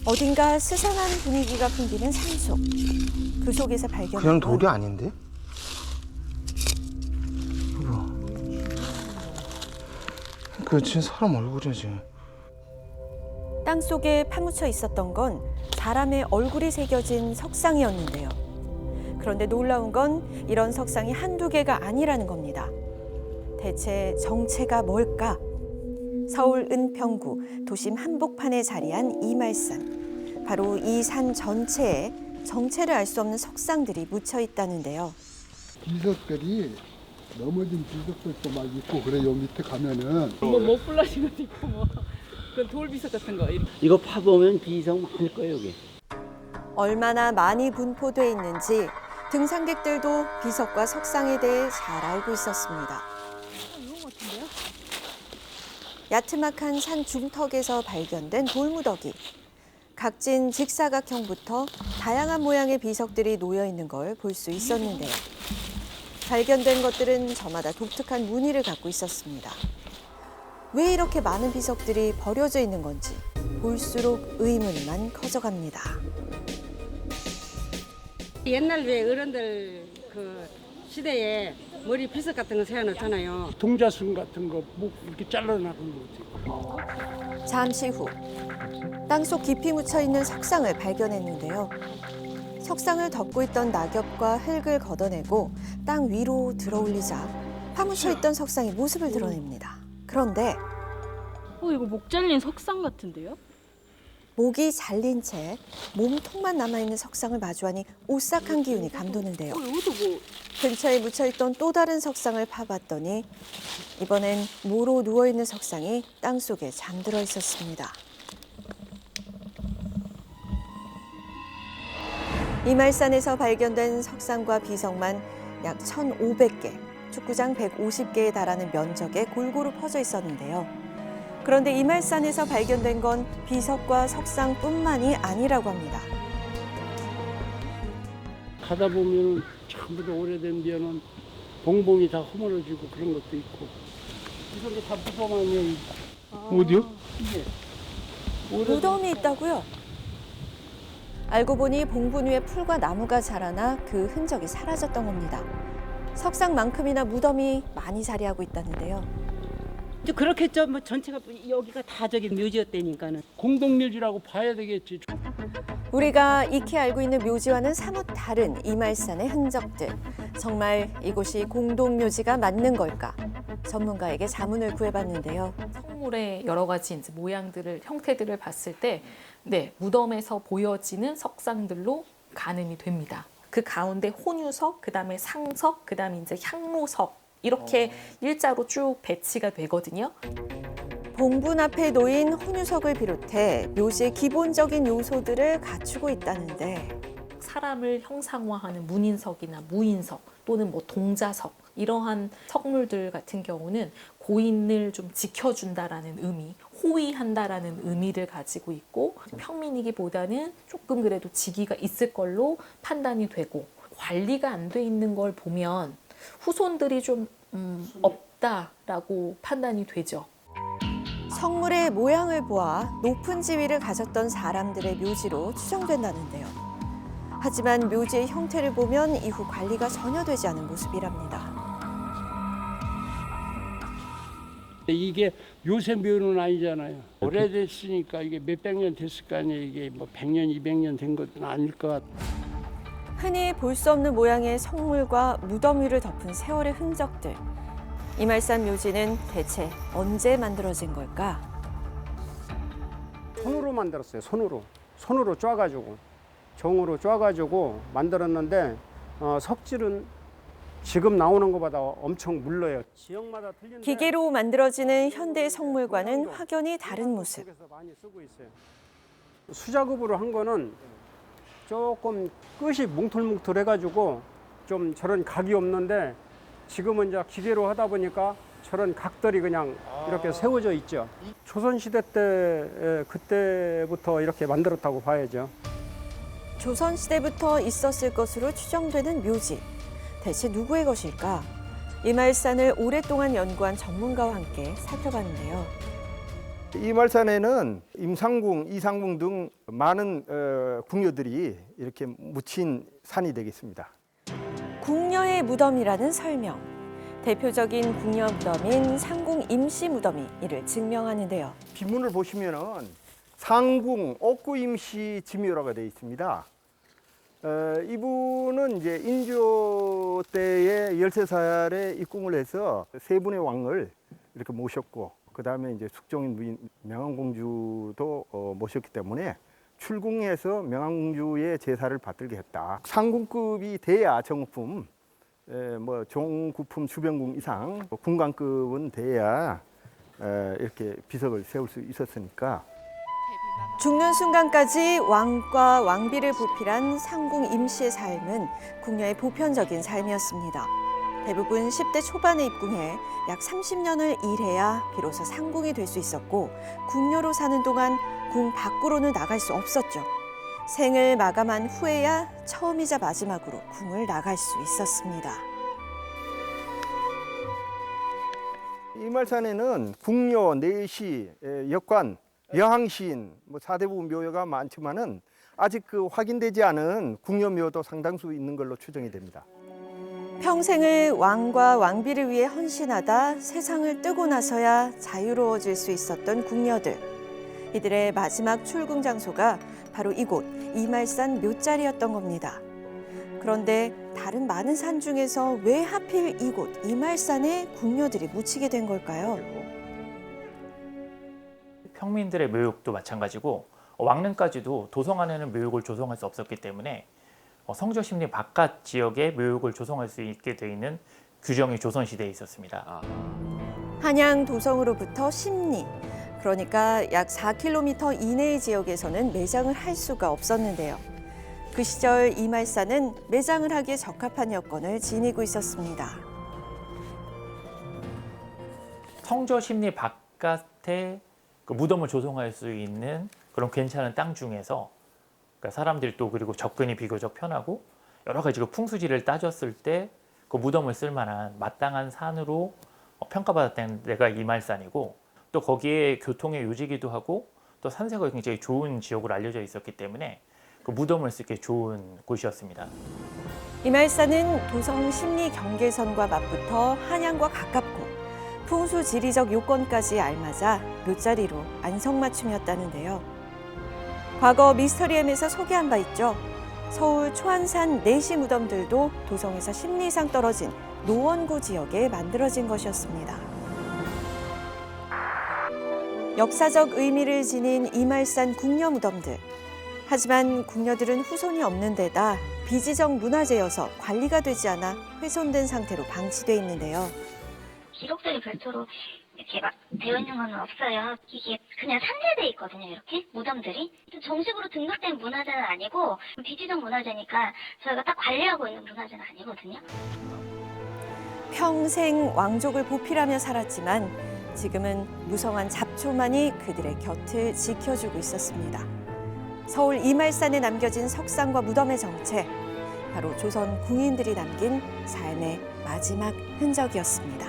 어딘가 스산한 분위기가 풍기는 산속. 그 속에서 발견한 그냥 건 돌이 아닌데? 이거. 그렇지, 사람 얼굴이지. 땅 속에 파묻혀 있었던 건 사람의 얼굴이 새겨진 석상이었는데요. 그런데 놀라운 건 이런 석상이 한두 개가 아니라는 겁니다. 대체 정체가 뭘까? 서울 은평구 도심 한복판에 자리한 이말산. 바로 이 산 전체에 정체를 알 수 없는 석상들이 묻혀 있다는데요. 비석들이 넘어진 비석들도 막 있고 그래. 요 밑에 가면은 못 불러진 것도 있고 그 돌비석 같은 거. 이거 파보면 비석 많을 거예요, 여기. 얼마나 많이 분포돼 있는지 등산객들도 비석과 석상에 대해 잘 알고 있었습니다. 야트막한 산 중턱에서 발견된 돌무더기. 각진 직사각형부터 다양한 모양의 비석들이 놓여 있는 걸 볼 수 있었는데요. 발견된 것들은 저마다 독특한 무늬를 갖고 있었습니다. 왜 이렇게 많은 비석들이 버려져 있는 건지 볼수록 의문만 커져갑니다. 옛날 왜 어른들 그 시대에 머리 비석 같은 거 세워놓잖아요. 동자승 같은 거 목 이렇게 잘라나간 거지. 잠시 후 땅속 깊이 묻혀 있는 석상을 발견했는데요. 석상을 덮고 있던 낙엽과 흙을 걷어내고 땅 위로 들어올리자 파묻혀 있던 석상이 모습을 드러냅니다. 그런데 이거 목 잘린 석상 같은데요? 목이 잘린 채 몸통만 남아있는 석상을 마주하니 오싹한 기운이 감도는데요. 근처에 묻혀있던 또 다른 석상을 파봤더니 이번엔 모로 누워있는 석상이 땅속에 잠들어 있었습니다. 이말산에서 발견된 석상과 비석만 약 1,500개, 축구장 150개에 달하는 면적에 골고루 퍼져 있었는데요. 그런데 이말산에서 발견된 건 비석과 석상뿐만이 아니라고 합니다. 가다 보면 전부 다 오래된 데는 봉봉이 다 허물어지고 그런 것도 있고. 이런 게 다 무덤아니에요. 어디요? 이게. 무덤이 있다고요? 알고 보니 봉분 위에 풀과 나무가 자라나 그 흔적이 사라졌던 겁니다. 석상만큼이나 무덤이 많이 자리하고 있다는데요. 이제 그렇겠죠. 뭐 전체가 여기가 다 저기 묘지였다니까는. 공동묘지라고 봐야 되겠지. 우리가 익히 알고 있는 묘지와는 사뭇 다른 이말산의 흔적들. 정말 이곳이 공동묘지가 맞는 걸까? 전문가에게 자문을 구해봤는데요. 성물의 여러 가지 이제 모양들을, 형태들을 봤을 때, 네, 무덤에서 보여지는 석상들로 가늠이 됩니다. 그 가운데 혼유석, 그다음에 상석, 그다음에 이제 향로석 이렇게 일자로 쭉 배치가 되거든요. 봉분 앞에 놓인 혼유석을 비롯해 묘지의 기본적인 요소들을 갖추고 있다는데 사람을 형상화하는 문인석이나 무인석 또는 뭐 동자석 이러한 석물들 같은 경우는 고인을 좀 지켜준다라는 의미, 호위한다라는 의미를 가지고 있고 평민이기보다는 조금 그래도 직위가 있을 걸로 판단이 되고 관리가 안 돼 있는 걸 보면 후손들이 좀 없다라고 판단이 되죠. 성물의 모양을 보아 높은 지위를 가졌던 사람들의 묘지로 추정된다는데요. 하지만 묘지의 형태를 보면 이후 관리가 전혀 되지 않은 모습이랍니다. 이게 요새 묘는 아니잖아요. 오래됐으니까 이게 몇백 년 됐을 거 아니에요. 이게 뭐 100년, 200년 된 것은 아닐 것 같아요. 흔히 볼 수 없는 모양의 성물과 무덤 위를 덮은 세월의 흔적들. 이말산 묘지는 대체 언제 만들어진 걸까? 손으로 만들었어요. 손으로 쪼아가지고 정으로 쪼아가지고 만들었는데 석질은 지금 나오는 것보다 엄청 물러요. 지역마다 틀린데 기계로 만들어지는 현대 성물과는 확연히 다른 모습. 많이 쓰고 있어요. 수작업으로 한 거는 조금 끝이 뭉틀뭉틀해가지고 좀 저런 각이 없는데 지금은 이제 기계로 하다 보니까 저런 각들이 그냥 이렇게 세워져 있죠. 조선시대 때 그때부터 이렇게 만들었다고 봐야죠. 조선시대부터 있었을 것으로 추정되는 묘지. 대체 누구의 것일까? 이말산을 오랫동안 연구한 전문가와 함께 살펴봤는데요. 이말산에는 임상궁, 이상궁 등 많은 궁녀들이 이렇게 묻힌 산이 되겠습니다. 궁녀의 무덤이라는 설명. 대표적인 궁녀 무덤인 상궁 임시 무덤이 이를 증명하는데요. 비문을 보시면은 상궁 옥구 임시 지묘라고 되어 있습니다. 이분은 이제 인조 때에 13살에 입궁을 해서 세 분의 왕을 이렇게 모셨고, 그 다음에 이제 숙종인 부인 명안공주도 모셨기 때문에 출궁해서 명안공주의 제사를 받들게 했다. 상궁급이 돼야 정품, 뭐 종구품 주변궁 이상, 궁관급은 돼야 이렇게 비석을 세울 수 있었으니까. 죽는 순간까지 왕과 왕비를 보필한 상궁 임시의 삶은 궁녀의 보편적인 삶이었습니다. 대부분 10대 초반에 입궁해 약 30년을 일해야 비로소 상궁이 될 수 있었고, 궁녀로 사는 동안 궁 밖으로는 나갈 수 없었죠. 생을 마감한 후에야 처음이자 마지막으로 궁을 나갈 수 있었습니다. 이말산에는 궁녀, 내시, 역관, 여항시인, 뭐 사대부 묘가 많지만은 아직 그 확인되지 않은 궁녀 묘도 상당수 있는 걸로 추정이 됩니다. 평생을 왕과 왕비를 위해 헌신하다 세상을 뜨고 나서야 자유로워질 수 있었던 궁녀들. 이들의 마지막 출궁 장소가 바로 이곳 이말산 묘자리였던 겁니다. 그런데 다른 많은 산 중에서 왜 하필 이곳 이말산에 궁녀들이 묻히게 된 걸까요? 평민들의 묘역도 마찬가지고 왕릉까지도 도성 안에는 묘역을 조성할 수 없었기 때문에 성저 심리 바깥 지역에 묘역을 조성할 수 있게 돼 있는 규정이 조선시대에 있었습니다. 한양 도성으로부터 심리, 그러니까 약 4km 이내의 지역에서는 매장을 할 수가 없었는데요. 그 시절 이말산은 매장을 하기에 적합한 여건을 지니고 있었습니다. 성저 심리 바깥에 그 무덤을 조성할 수 있는 그런 괜찮은 땅 중에서, 그러니까 사람들도 그리고 접근이 비교적 편하고 여러 가지 그 풍수지를 따졌을 때 그 무덤을 쓸 만한 마땅한 산으로 평가받았던 데가 이말산이고, 또 거기에 교통의 요지기도 하고 또 산세가 굉장히 좋은 지역으로 알려져 있었기 때문에 그 무덤을 쓰기 좋은 곳이었습니다. 이말산은 도성 심리 경계선과 맞붙어 한양과 가깝고 풍수 지리적 요건까지 알맞아 묘자리로 안성맞춤이었다는데요. 과거 미스터리엠에서 소개한 바 있죠. 서울 초안산 내시 무덤들도 도성에서 10리 이상 떨어진 노원구 지역에 만들어진 것이었습니다. 역사적 의미를 지닌 이말산 궁녀 무덤들. 하지만 궁녀들은 후손이 없는 데다 비지정 문화재여서 관리가 되지 않아 훼손된 상태로 방치돼 있는데요. 기록들이 별도로 이렇게 막 되어 있는 건 없어요. 이게 그냥 산재돼 있거든요, 이렇게 무덤들이. 정식으로 등록된 문화재는 아니고 비지정 문화재니까 저희가 딱 관리하고 있는 문화재는 아니거든요. 평생 왕족을 보필하며 살았지만 지금은 무성한 잡초만이 그들의 곁을 지켜주고 있었습니다. 서울 이말산에 남겨진 석상과 무덤의 정체, 바로 조선 궁인들이 남긴 삶의 마지막 흔적이었습니다.